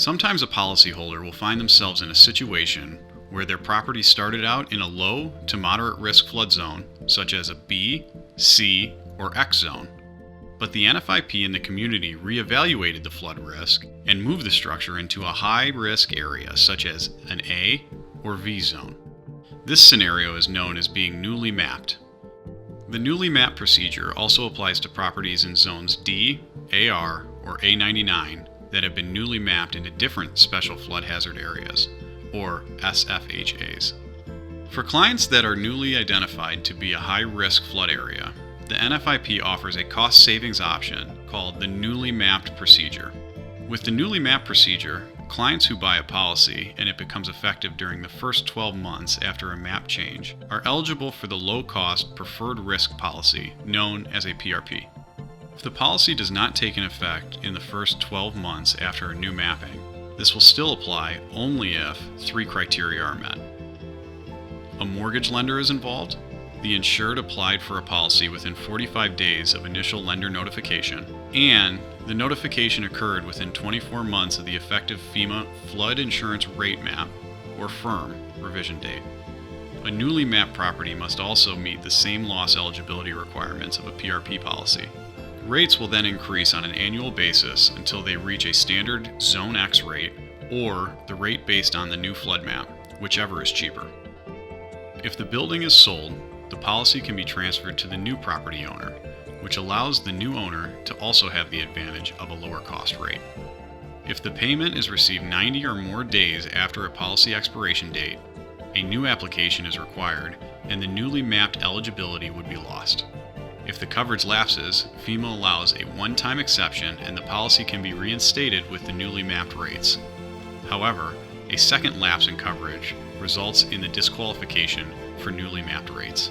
Sometimes a policyholder will find themselves in a situation where their property started out in a low to moderate risk flood zone, such as a B, C, or X zone. But the NFIP and the community reevaluated the flood risk and moved the structure into a high risk area, such as an A or V zone. This scenario is known as being newly mapped. The newly mapped procedure also applies to properties in zones D, AR, or A99 that have been newly mapped into different special flood hazard areas, or SFHAs. For clients that are newly identified to be a high-risk flood area, the NFIP offers a cost savings option called the newly mapped procedure. With the newly mapped procedure, clients who buy a policy and it becomes effective during the first 12 months after a map change are eligible for the low-cost preferred risk policy known as a PRP. If the policy does not take in effect in the first 12 months after a new mapping, this will still apply only if three criteria are met. A mortgage lender is involved, the insured applied for a policy within 45 days of initial lender notification, and the notification occurred within 24 months of the effective FEMA Flood Insurance Rate Map, or FIRM, revision date. A newly mapped property must also meet the same loss eligibility requirements of a PRP policy. Rates will then increase on an annual basis until they reach a standard Zone X rate or the rate based on the new flood map, whichever is cheaper. If the building is sold, the policy can be transferred to the new property owner, which allows the new owner to also have the advantage of a lower cost rate. If the payment is received 90 or more days after a policy expiration date, a new application is required and the newly mapped eligibility would be lost. If the coverage lapses, FEMA allows a one-time exception and the policy can be reinstated with the newly mapped rates. However, a second lapse in coverage results in the disqualification for newly mapped rates.